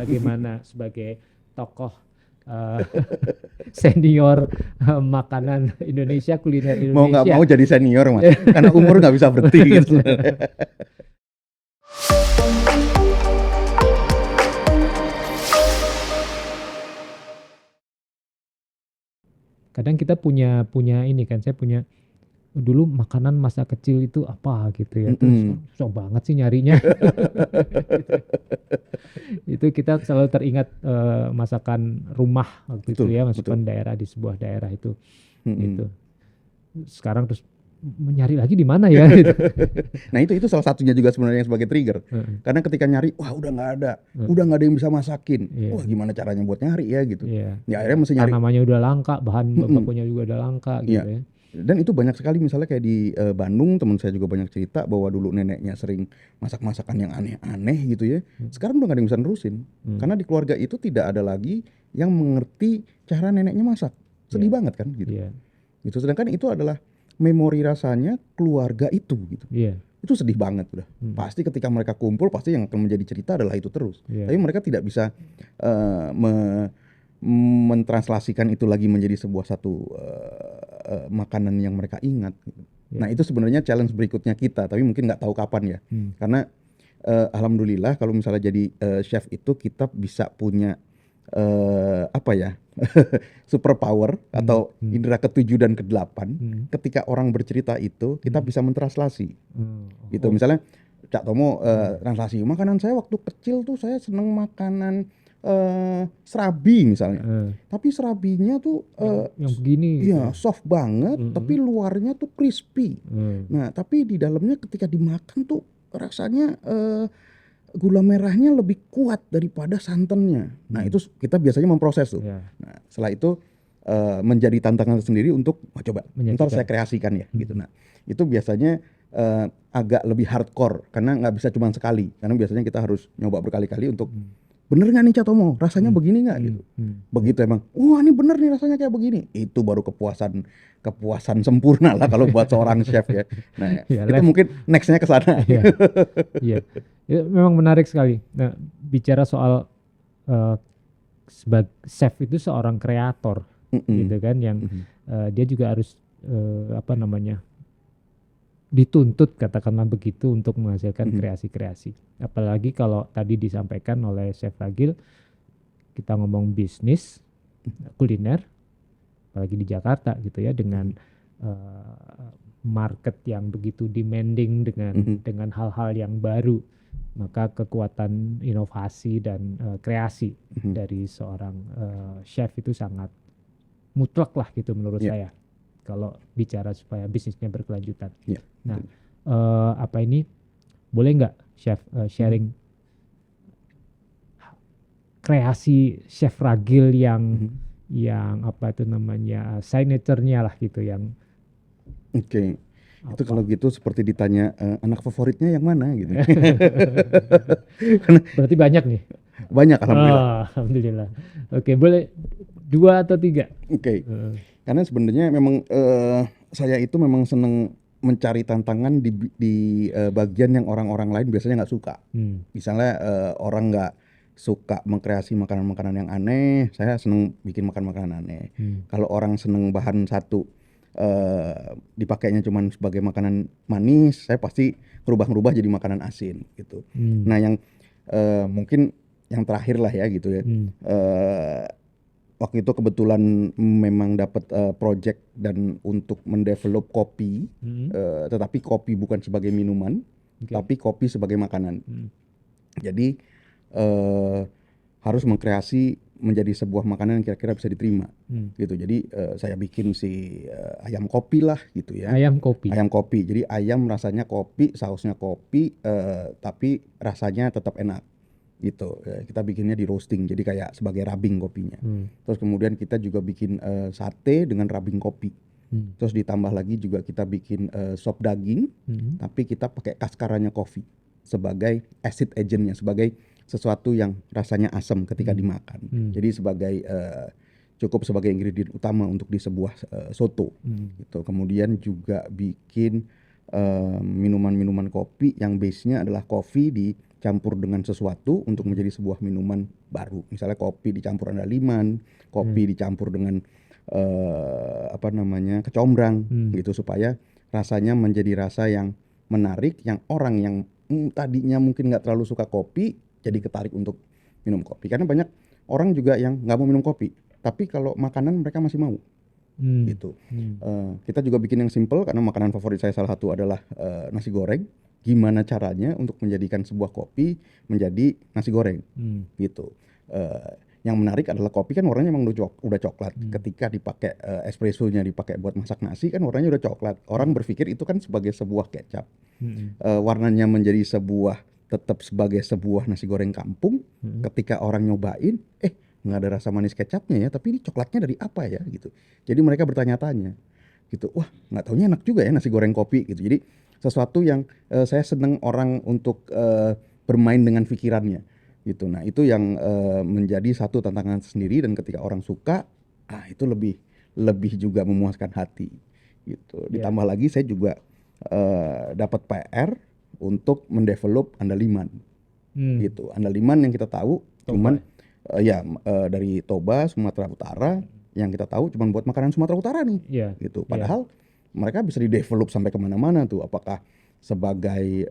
bagaimana sebagai tokoh eh, senior makanan Indonesia, kuliner Mau nggak Indonesia. mau jadi senior Mas, karena umur nggak bisa berhenti gitu. Kadang kita punya ini kan, saya punya dulu makanan masa kecil itu apa gitu ya, terus susah banget sih nyarinya. Itu kita selalu teringat masakan rumah waktu itu Betul, ya, betul. masakan daerah di sebuah daerah itu gitu. Sekarang terus mencari lagi di mana ya gitu. Nah itu salah satunya juga sebenarnya sebagai trigger. Karena ketika nyari, wah udah nggak ada yang bisa masakin. Wah gimana caranya buat nyari ya gitu. Iya. Ya akhirnya mesti nyari. Tanamannya udah langka, bahan bakunya juga udah langka gitu Iya. ya. Dan itu banyak sekali, misalnya kayak di Bandung, teman saya juga banyak cerita bahwa dulu neneknya sering masak-masakan yang aneh-aneh gitu ya. Sekarang udah nggak ada yang bisa nerusin. Karena di keluarga itu tidak ada lagi yang mengerti cara neneknya masak. Sedih banget kan gitu. Gitu. Sedangkan itu adalah memori rasanya keluarga itu gitu. Itu sedih banget udah. Pasti ketika mereka kumpul pasti yang akan menjadi cerita adalah itu terus. Tapi mereka tidak bisa mentranslasikan itu lagi menjadi sebuah satu makanan yang mereka ingat. Nah itu sebenarnya challenge berikutnya kita, tapi mungkin nggak tahu kapan ya. Karena alhamdulillah kalau misalnya jadi chef itu kita bisa punya apa ya super power atau indera ketujuh dan kedelapan. Ketika orang bercerita itu kita bisa mentranslasi. Gitu misalnya Cak Tomo translasi, makanan saya waktu kecil tuh saya seneng makanan serabi misalnya, tapi serabinya tuh yang begini iya gitu. soft banget, tapi luarnya tuh crispy. Nah tapi di dalamnya ketika dimakan tuh rasanya gula merahnya lebih kuat daripada santannya. Nah itu kita biasanya memproses tuh. Nah setelah itu menjadi tantangan sendiri untuk coba ntar saya kreasikan ya gitu. Nah itu biasanya agak lebih hardcore karena nggak bisa cuma sekali, karena biasanya kita harus nyoba berkali-kali untuk bener nggak nih Cak Tomo, rasanya begini nggak gitu. Begitu emang, wah ini bener nih rasanya kayak begini, itu baru kepuasan sempurna lah kalau buat seorang chef ya. Nah itu mungkin nextnya ke sana. Iya, memang menarik sekali. Nah bicara soal sebagai chef itu seorang kreator gitu kan, yang dia juga harus apa namanya, dituntut katakanlah begitu untuk menghasilkan kreasi-kreasi. Apalagi kalau tadi disampaikan oleh Chef Ragil, kita ngomong bisnis kuliner, apalagi di Jakarta gitu ya, dengan market yang begitu demanding dengan hal-hal yang baru, maka kekuatan inovasi dan kreasi dari seorang chef itu sangat mutlak lah gitu menurut saya. Kalau bicara supaya bisnisnya berkelanjutan. Nah, apa ini boleh nggak Chef sharing kreasi Chef Ragil yang apa itu namanya signature-nya lah gitu yang. Oke. Itu kalau gitu seperti ditanya anak favoritnya yang mana gitu. Berarti banyak nih. Banyak alhamdulillah. Alhamdulillah. Oke, boleh 2 atau 3. Oke. Karena sebenarnya memang saya itu memang seneng mencari tantangan di bagian yang orang-orang lain biasanya nggak suka. Misalnya orang nggak suka mengkreasi makanan-makanan yang aneh, saya seneng bikin makanan aneh. Kalau orang seneng bahan satu dipakainya cuma sebagai makanan manis, saya pasti ngerubah jadi makanan asin gitu. Nah yang mungkin yang terakhir lah ya gitu ya. Waktu itu kebetulan memang dapat project dan untuk mendevelop kopi, tetapi kopi bukan sebagai minuman, tapi kopi sebagai makanan. Jadi harus mengkreasi menjadi sebuah makanan yang kira-kira bisa diterima, gitu. Jadi saya bikin si ayam kopi lah, gitu ya. Ayam kopi. Ayam kopi. Jadi ayam rasanya kopi, sausnya kopi, tapi rasanya tetap enak. Gitu, kita bikinnya di roasting, jadi kayak sebagai rubbing kopinya. Terus kemudian kita juga bikin sate dengan rubbing kopi. Terus ditambah lagi juga kita bikin sop daging, tapi kita pakai kaskaranya kopi sebagai acid agentnya, sebagai sesuatu yang rasanya asam ketika dimakan. Jadi sebagai cukup sebagai ingredient utama untuk di sebuah soto. Gitu. Kemudian juga bikin minuman-minuman kopi yang base-nya adalah kopi campur dengan sesuatu untuk menjadi sebuah minuman baru. Misalnya kopi dicampur andaliman, kopi dicampur dengan kecombrang gitu, supaya rasanya menjadi rasa yang menarik, yang orang yang tadinya mungkin nggak terlalu suka kopi jadi ketarik untuk minum kopi. Karena banyak orang juga yang nggak mau minum kopi, tapi kalau makanan mereka masih mau. Gitu. Kita juga bikin yang simple karena makanan favorit saya salah satu adalah nasi goreng. Gimana caranya untuk menjadikan sebuah kopi menjadi nasi goreng, gitu. Yang menarik adalah kopi kan warnanya memang udah coklat. Ketika dipakai espressonya dipakai buat masak nasi kan warnanya udah coklat. Orang berpikir itu kan sebagai sebuah kecap. Warnanya menjadi tetap sebagai sebuah nasi goreng kampung. Ketika orang nyobain, nggak ada rasa manis kecapnya ya, tapi ini coklatnya dari apa ya gitu. Jadi mereka bertanya-tanya gitu, wah nggak taunya enak juga ya nasi goreng kopi gitu. Jadi sesuatu yang saya seneng orang untuk bermain dengan pikirannya gitu. Nah itu yang menjadi satu tantangan sendiri, dan ketika orang suka, itu lebih juga memuaskan hati gitu. Ditambah lagi saya juga dapat PR untuk mendevelop andaliman gitu. Andaliman yang kita tahu cuman dari Toba, Sumatera Utara, yang kita tahu cuma buat makanan Sumatera Utara nih, gitu. Padahal mereka bisa didevelop sampai kemana-mana tuh. Apakah sebagai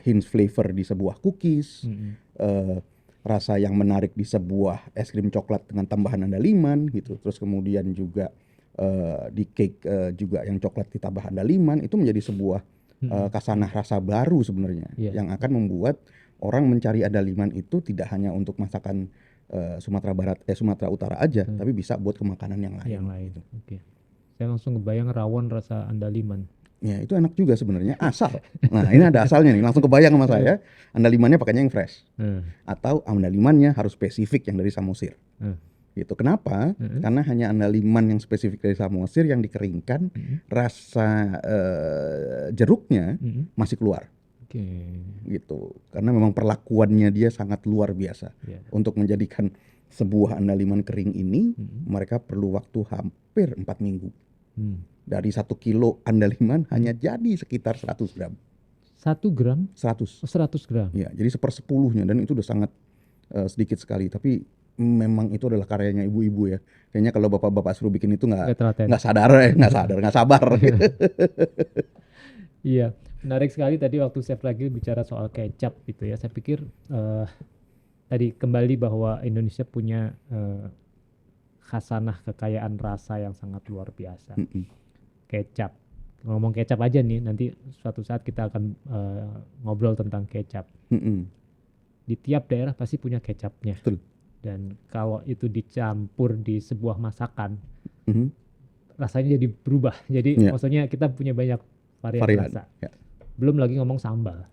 hints flavor di sebuah cookies, rasa yang menarik di sebuah es krim coklat dengan tambahan andaliman, gitu. Terus kemudian juga di cake juga yang coklat ditambah andaliman, itu menjadi sebuah kasanah rasa baru sebenarnya, yang akan membuat orang mencari andaliman itu tidak hanya untuk masakan Sumatera Utara aja, tapi bisa buat ke makanan yang lain. Oke. Saya langsung kebayang rawon rasa andaliman. Ya itu enak juga sebenarnya, asal. Nah ini ada asalnya nih, langsung kebayang sama saya. Andalimannya pakainya yang fresh, atau andalimannya harus spesifik yang dari Samosir. Gitu. Kenapa? Karena hanya andaliman yang spesifik dari Samosir yang dikeringkan, rasa jeruknya masih keluar. Gitu. Karena memang perlakuannya dia sangat luar biasa. Untuk menjadikan sebuah andaliman kering ini, mereka perlu waktu hampir 4 minggu. Dari 1 kilo andaliman hanya jadi sekitar 100 gram. 1 gram? 100. 100 gram? Ya, jadi 1/10-nya, dan itu udah sangat sedikit sekali. Tapi memang itu adalah karyanya ibu-ibu ya. Kayaknya kalau bapak-bapak suruh bikin itu nggak sabar. Iya. Menarik sekali tadi waktu Chef lagi bicara soal kecap gitu ya. Saya pikir tadi kembali bahwa Indonesia punya khasanah kekayaan rasa yang sangat luar biasa. Kecap. Ngomong kecap aja nih, nanti suatu saat kita akan ngobrol tentang kecap. Di tiap daerah pasti punya kecapnya. Betul. Dan kalau itu dicampur di sebuah masakan, rasanya jadi berubah. Jadi maksudnya kita punya banyak varian rasa. Belum lagi ngomong sambal.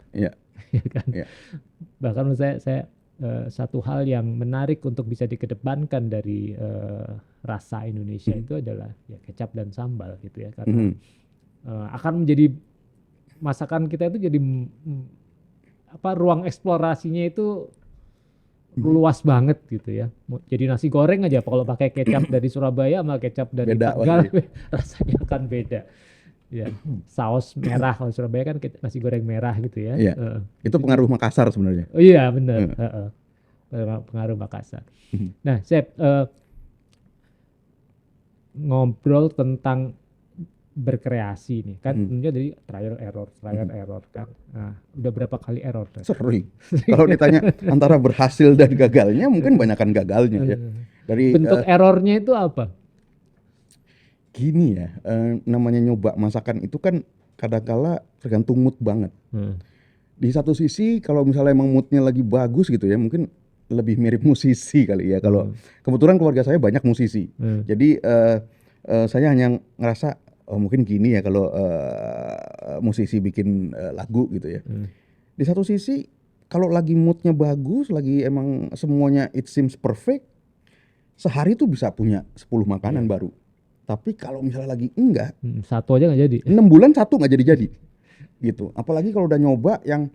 Kan? Bahkan menurut saya satu hal yang menarik untuk bisa dikedepankan dari rasa Indonesia itu adalah kecap dan sambal gitu ya, karena akan menjadi masakan kita itu jadi ruang eksplorasinya itu luas banget gitu ya. Jadi nasi goreng aja kalau pakai kecap dari Surabaya sama kecap dari Tegal rasanya akan beda. Ya, saus merah kalau Surabaya kan nasi goreng merah gitu ya. Itu pengaruh Makassar sebenarnya. Oh iya benar. Pengaruh Makassar. Nah, Chef, ngobrol tentang berkreasi nih kan, tentunya dari trial error kan. Nah, udah berapa kali error? Sering. Kalau ditanya antara berhasil dan gagalnya, mungkin banyakan gagalnya ya. Dari bentuk errornya itu apa? Gini ya, namanya nyoba masakan itu kan kadang-kala tergantung mood banget. Di satu sisi kalau misalnya emang moodnya lagi bagus gitu ya, mungkin lebih mirip musisi kali ya. Kalau kebetulan keluarga saya banyak musisi, jadi saya hanya ngerasa mungkin gini ya kalau musisi bikin lagu gitu ya. Di satu sisi kalau lagi moodnya bagus, lagi emang semuanya it seems perfect, sehari tuh bisa punya 10 makanan baru. Tapi kalau misalnya lagi enggak, satu aja nggak jadi. 6 bulan satu nggak jadi gitu. Apalagi kalau udah nyoba yang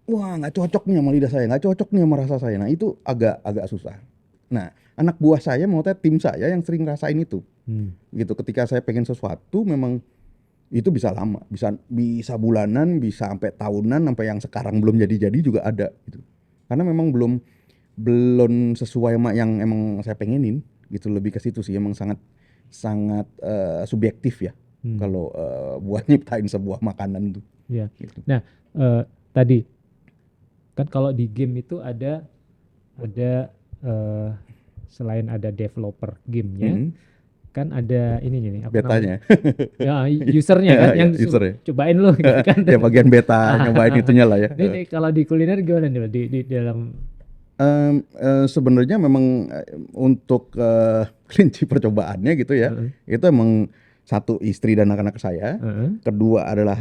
wah nggak cocok nih sama lidah saya, nggak cocok nih sama rasa saya. Nah itu agak susah. Nah anak buah saya, maksudnya tim saya yang sering rasain itu, gitu. Ketika saya pengen sesuatu memang Itu bisa lama, bisa bulanan, bisa sampai tahunan, sampai yang sekarang belum jadi-jadi juga ada gitu. Karena memang belum sesuai sama yang emang saya pengenin gitu, lebih ke situ sih. Emang sangat sangat subjektif ya kalau buat nyiptain sebuah makanan tuh. Iya. Gitu. Nah, tadi kan kalau di game itu ada selain ada developer gamenya, kan ada ininya nih, apa Betanya. namanya? Ya, usernya kan, yang user ya. cobain lo gitu kan. Ya bagian beta nyobain itunya lah ya. Ini kalau di kuliner gimana nih di dalam sebenarnya memang untuk kelinci percobaannya gitu ya, itu emang satu istri dan anak-anak saya, kedua adalah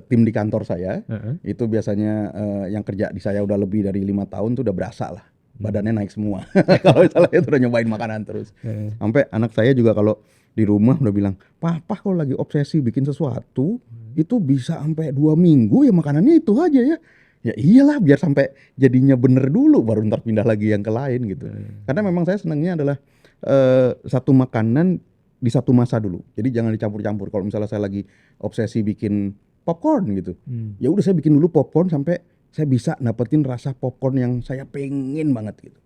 tim di kantor saya, itu biasanya yang kerja di saya udah lebih dari 5 tahun tuh udah berasa lah, badannya naik semua kalau misalnya itu udah nyobain makanan terus. Sampai anak saya juga kalau di rumah udah bilang, papa kalau lagi obsesi bikin sesuatu itu bisa sampai 2 minggu ya makanannya itu aja ya. Ya iyalah, biar sampai jadinya bener dulu baru ntar pindah lagi yang ke lain gitu. Karena memang saya senangnya adalah satu makanan di satu masa dulu. Jadi jangan dicampur-campur. Kalau misalnya saya lagi obsesi bikin popcorn gitu, ya udah saya bikin dulu popcorn sampai saya bisa dapetin rasa popcorn yang saya pengen banget gitu.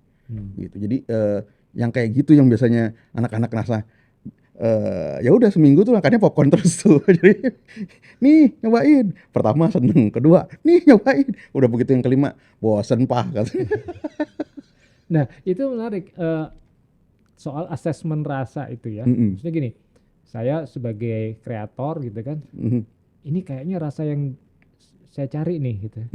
Gitu. Jadi yang kayak gitu yang biasanya anak-anak ngerasa ya udah seminggu tuh makannya popcorn terus tuh. Jadi nih nyobain, pertama seneng, kedua nih nyobain, udah begitu yang kelima bosen pak katanya. Nah itu menarik soal asesmen rasa itu ya. Maksudnya gini, saya sebagai kreator gitu kan, ini kayaknya rasa yang saya cari nih gitu.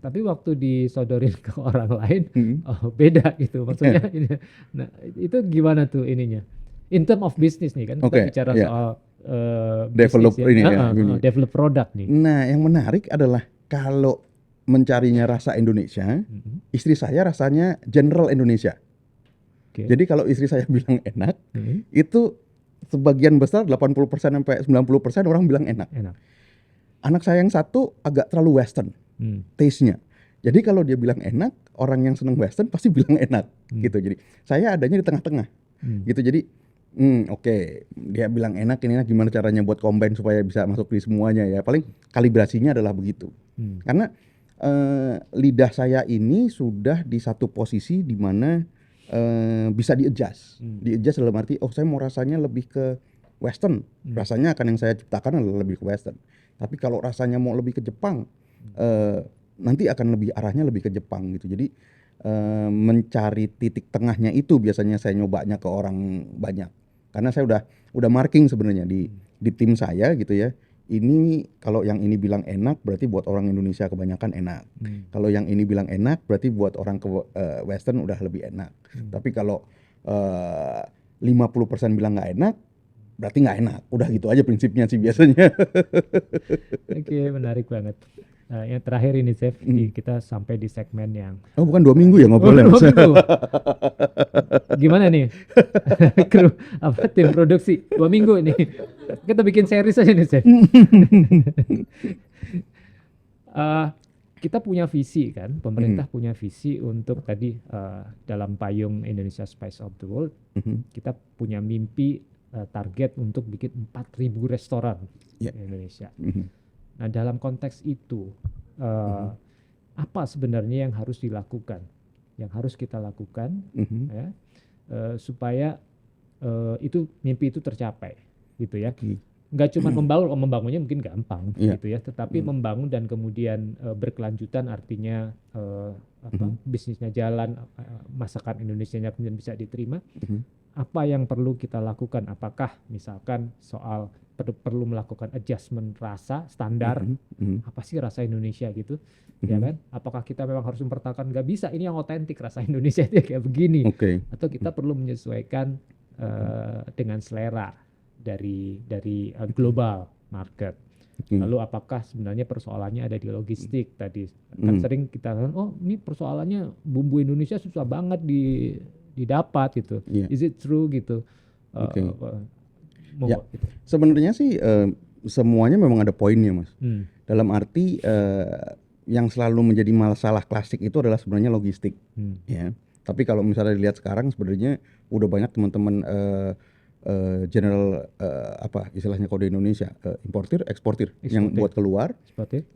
Tapi waktu disodorin ke orang lain, oh beda gitu. Maksudnya ini, nah itu gimana tuh ininya? In term of business nih kan, kita bicara soal develop ya. ini ya, develop produk nih. Nah yang menarik adalah kalau mencarinya rasa Indonesia, istri saya rasanya general Indonesia. Jadi kalau istri saya bilang enak, itu sebagian besar 80% sampai 90% orang bilang enak. Anak saya yang satu agak terlalu western taste-nya. Jadi kalau dia bilang enak, orang yang seneng western pasti bilang enak gitu. Jadi saya adanya di tengah-tengah gitu. Jadi oke, dia bilang enak, ini enak, gimana caranya buat combine supaya bisa masuk di semuanya ya. Paling kalibrasinya adalah begitu. Karena lidah saya ini sudah di satu posisi di mana bisa di-adjust. Di-adjust dalam arti, oh saya mau rasanya lebih ke western. Rasanya akan yang saya ciptakan adalah lebih ke western. Tapi kalau rasanya mau lebih ke Jepang, nanti akan arahnya lebih ke Jepang gitu. Jadi mencari titik tengahnya itu biasanya saya nyobanya ke orang banyak. Karena saya udah marking sebenarnya di tim saya gitu ya. Ini kalau yang ini bilang enak berarti buat orang Indonesia kebanyakan enak. Kalau yang ini bilang enak berarti buat orang ke western udah lebih enak. Tapi kalau 50% bilang nggak enak, berarti nggak enak. Udah gitu aja prinsipnya sih biasanya. Oke, menarik banget. Yang terakhir ini Chef, kita sampai di segmen yang bukan 2 minggu ya ngobrolnya. 2 minggu. Gimana nih kru tim produksi 2 minggu ini kita bikin series aja nih Chef. Kita punya visi kan, pemerintah punya visi untuk tadi dalam payung Indonesia Spice of the World, kita punya mimpi target untuk bikin 4.000 restoran di Indonesia. Nah dalam konteks itu apa sebenarnya yang harus dilakukan, yang harus kita lakukan ya, supaya itu mimpi itu tercapai gitu ya. Nggak cuma membangunnya mungkin gampang gitu ya, tetapi membangun dan kemudian berkelanjutan artinya bisnisnya jalan, masakan Indonesianya kemudian bisa diterima. Apa yang perlu kita lakukan? Apakah misalkan soal perlu melakukan adjustment rasa standar, apa sih rasa Indonesia gitu, ya kan? Apakah kita memang harus mempertahankan, nggak bisa ini yang otentik rasa Indonesia itu kayak begini, atau kita perlu menyesuaikan dengan selera dari global market. Lalu apakah sebenarnya persoalannya ada di logistik tadi? Kan sering kita oh ini persoalannya bumbu Indonesia susah banget didapat gitu. Is it true gitu? Ya, gitu. Sebenarnya sih semuanya memang ada poinnya Mas. Dalam arti yang selalu menjadi masalah klasik itu adalah sebenarnya logistik. Ya. Tapi kalau misalnya dilihat sekarang sebenarnya udah banyak teman-teman general apa istilahnya kode Indonesia importir eksportir yang buat keluar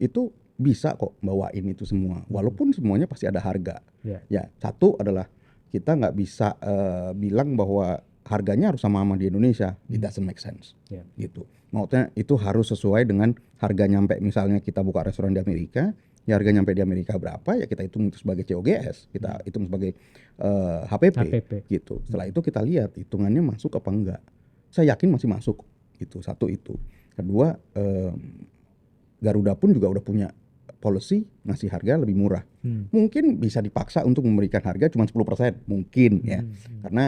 itu bisa kok bawain itu semua walaupun semuanya pasti ada harga. Ya satu adalah kita nggak bisa bilang bahwa harganya harus sama di Indonesia. It doesn't make sense. Gitu. Maksudnya itu harus sesuai dengan harga nyampe. Misalnya kita buka restoran di Amerika, ya harga nyampe di Amerika berapa ya kita hitung itu sebagai COGS, kita hitung sebagai HPP gitu. Setelah itu kita lihat hitungannya masuk apa enggak. Saya yakin masih masuk gitu. Satu itu. Kedua Garuda pun juga udah punya policy ngasih harga lebih murah. Mungkin bisa dipaksa untuk memberikan harga cuma 10% mungkin ya. Karena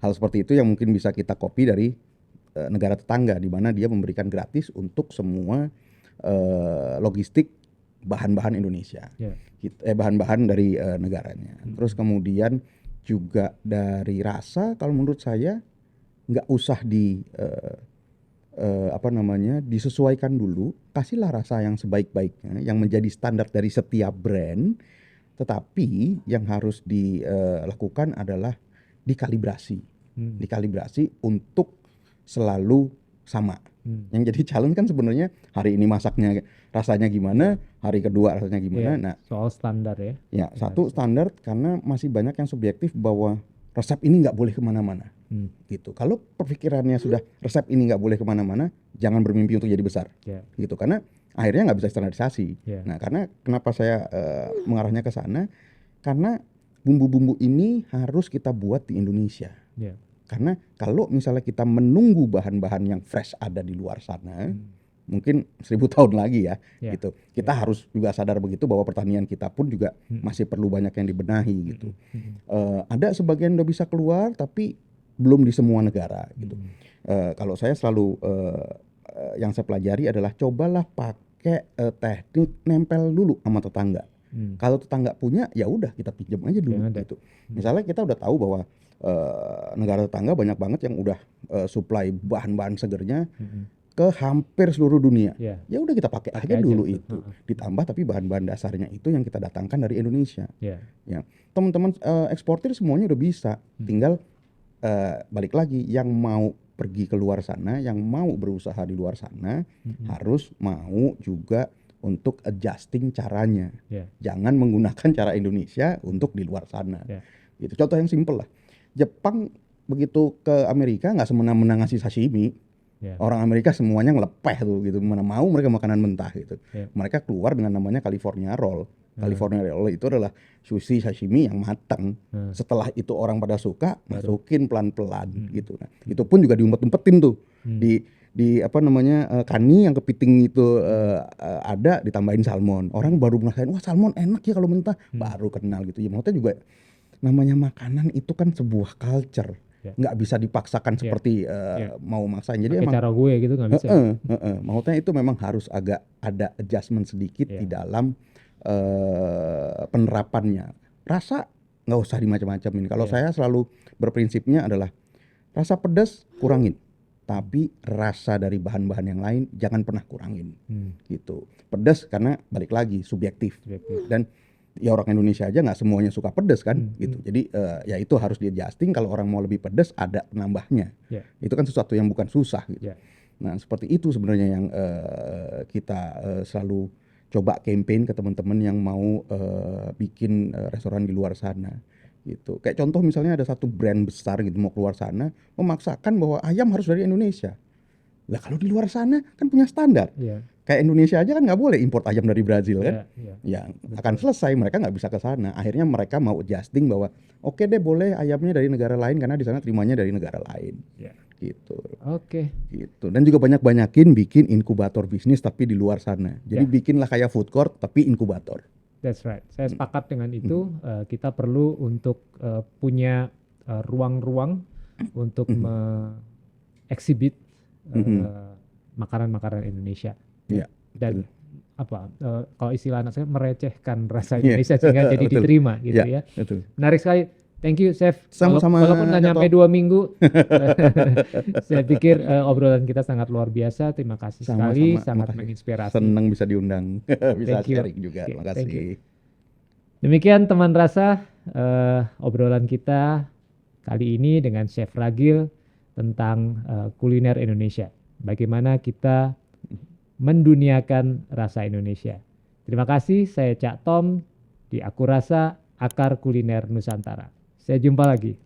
hal seperti itu yang mungkin bisa kita copy dari negara tetangga di mana dia memberikan gratis untuk semua logistik bahan-bahan Indonesia, bahan-bahan dari negaranya. Terus kemudian juga dari rasa, kalau menurut saya nggak usah disesuaikan dulu, kasihlah rasa yang sebaik-baiknya, yang menjadi standar dari setiap brand. Tetapi yang harus dilakukan adalah dikalibrasi untuk selalu sama. Yang jadi challenge kan sebenarnya hari ini masaknya rasanya gimana, hari kedua rasanya gimana. Nah, soal standar ya. Ya, satu standar karena masih banyak yang subjektif bahwa resep ini nggak boleh kemana-mana. Gitu. Kalau perpikirannya sudah resep ini nggak boleh kemana-mana, jangan bermimpi untuk jadi besar. Gitu. Karena akhirnya nggak bisa standarisasi. Nah, karena kenapa saya mengarahnya ke sana? Karena bumbu-bumbu ini harus kita buat di Indonesia. Karena kalau misalnya kita menunggu bahan-bahan yang fresh ada di luar sana, mungkin 1000 tahun lagi ya, gitu. Kita harus juga sadar begitu bahwa pertanian kita pun juga masih perlu banyak yang dibenahi gitu. Ada sebagian udah bisa keluar, tapi belum di semua negara gitu. Kalau saya selalu yang saya pelajari adalah cobalah pakai teknik nempel dulu sama tetangga. Kalau tetangga punya, ya udah kita pinjam aja dulu gitu. Misalnya kita udah tahu bahwa negara tetangga banyak banget yang udah supply bahan-bahan segernya ke hampir seluruh dunia. Ya udah kita pakai aja dulu itu. Ditambah tapi bahan-bahan dasarnya itu yang kita datangkan dari Indonesia. Ya, teman-teman eksportir semuanya udah bisa. Tinggal balik lagi yang mau pergi ke luar sana, yang mau berusaha di luar sana harus mau juga untuk adjusting caranya. Jangan menggunakan cara Indonesia untuk di luar sana. Gitu. Contoh yang simpel lah. Jepang begitu ke Amerika nggak semena-mena ngasih sashimi. Orang Amerika semuanya ngelepeh tuh gitu. Mana mau mereka makanan mentah gitu. Mereka keluar dengan namanya California Roll. California Roll itu adalah sushi sashimi yang matang. Setelah itu orang pada suka, masukin pelan-pelan gitu. Nah, itu pun juga diumpet-umpetin tuh. Di kani yang kepiting itu ada ditambahin salmon. Orang baru ngerasain wah salmon enak ya kalau mentah, baru kenal gitu. Ya maksudnya juga namanya makanan itu kan sebuah culture. Nggak bisa dipaksakan seperti mau maksain. Jadi emang cara gue gitu nggak bisa. Maksudnya itu memang harus agak ada adjustment sedikit di dalam penerapannya. Rasa nggak usah dimacam-macamin. Kalau saya selalu berprinsipnya adalah rasa pedas kurangin, tapi rasa dari bahan-bahan yang lain jangan pernah kurangin. Gitu. Pedas karena balik lagi subjektif. Dan ya orang Indonesia aja nggak semuanya suka pedas kan, gitu. Jadi ya itu harus di-adjusting. Kalau orang mau lebih pedas ada penambahnya. Itu kan sesuatu yang bukan susah. Gitu. Nah seperti itu sebenarnya yang kita selalu coba campaign ke teman-teman yang mau bikin restoran di luar sana. Gitu. Kayak contoh misalnya ada satu brand besar gitu mau keluar sana memaksakan bahwa ayam harus dari Indonesia. Lah kalau di luar sana kan punya standar. Kayak Indonesia aja kan nggak boleh import ayam dari Brazil kan. Ya akan selesai mereka nggak bisa ke sana. Akhirnya mereka mau adjusting bahwa oke deh boleh ayamnya dari negara lain karena di sana terimanya dari negara lain. Gitu. Gitu. Dan juga banyak-banyakin bikin inkubator bisnis tapi di luar sana. Jadi bikinlah kayak food court tapi inkubator. That's right. Saya sepakat dengan itu. Kita perlu untuk punya ruang-ruang untuk exhibit makanan-makanan Indonesia. Dan kalau istilah anak saya merecehkan rasa Indonesia sehingga jadi diterima gitu ya. Menarik sekali. Thank you Chef. Sama-sama. Walaupun nggak nyampe 2 minggu, saya pikir obrolan kita sangat luar biasa. Terima kasih sekali, sangat menginspirasi. Senang bisa diundang, bisa sharing juga. Terima kasih. Demikian teman rasa obrolan kita kali ini dengan Chef Ragil tentang kuliner Indonesia. Bagaimana kita menduniakan rasa Indonesia. Terima kasih, saya Cak Tom di Aku Rasa Akar Kuliner Nusantara. Saya jumpa lagi.